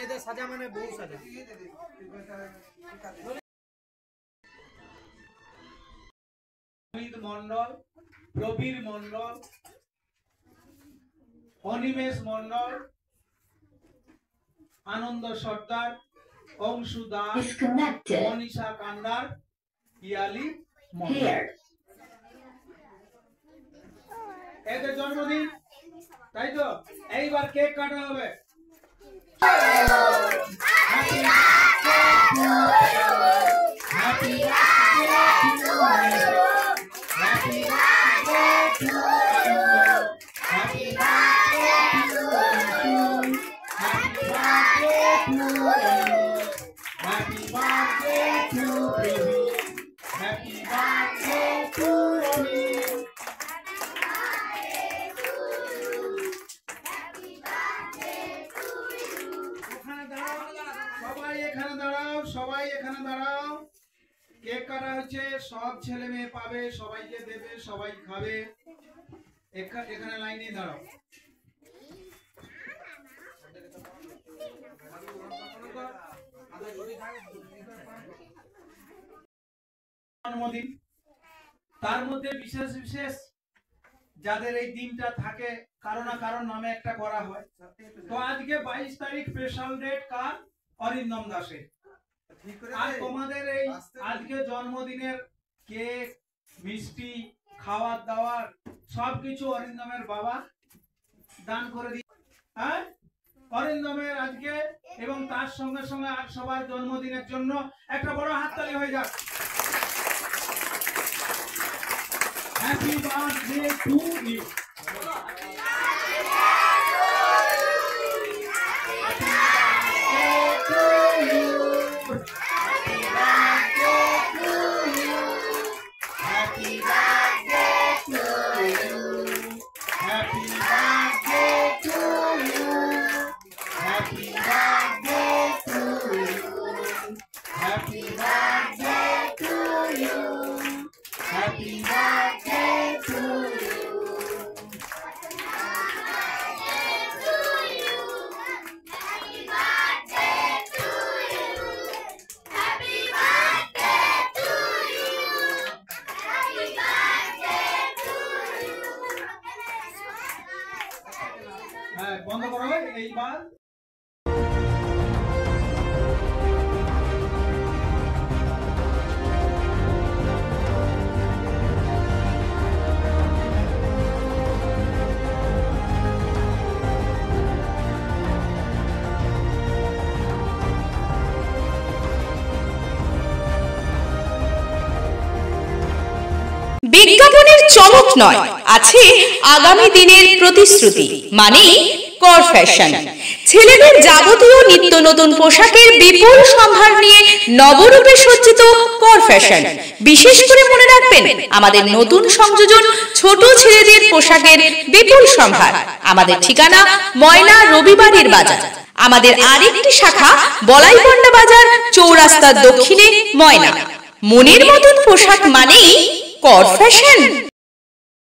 এদের সাজা মানে বহু সাজা। মন্ডল, প্রবীর মন্ডল, অনিমেষ মন্ডল, আনন্দ সর্দার, অংশু দাস, মনীষা কান্ডার, ইয়ালি মন্ডল। এদের জন্মদিন, তাই তো? এইবার কেক কাটা হবে। সবাই এখানে দাঁড়াও। কেক কাটা হচ্ছে, সব ছেলে মেয়ে পাবে, সবাইকে দেবে, সবাই খাবে। এখানে লাইনে দাঁড়াও। জন্মদিন, তার মধ্যে বিশেষ বিশেষ যাদের এই দিনটা থাকে কারো না কারো নামে একটা করা হয়। তো আজকে 22 তারিখ স্পেশাল ডেট কার? অরিন্দম দাসের। আর তোমাদের এই আজকে জন্মদিনের কেক, মিষ্টি, খাওয়ার দাওয়ার সবকিছু অরিন্দমের বাবা দান করে দিয়ে, হ্যাঁ, অরিন্দমের আজকে, এবং তার সঙ্গে সঙ্গে আর সবার জন্মদিনের জন্য একটা বড় হাততালি হয়ে যাক। Happy birthday to you. বন্ধ করো এইবার। বিজ্ঞাপনের চমক নয়, আছে আগামী দিনের প্রতিশ্রুতি, মানে কর ফ্যাশন। ছেলেদের যাবতীয় নিত্য নতুন পোশাকের বিপুল সম্ভার নিয়ে নবরূপে সজ্জিত কর ফ্যাশন। বিশেষ করে মনে রাখবেন, আমাদের নতুন সংযোজন ছোট ছেলেদের পোশাকের বিপুল সম্ভার। আমাদের ঠিকানা ময়না রবিবারের বাজার। আমাদের আরেকটি শাখা বলাইপন্ডা বাজার, চৌরাস্তার দক্ষিণে, ময়না। মনের মতন পোশাক মানেই কর ফ্যাশন।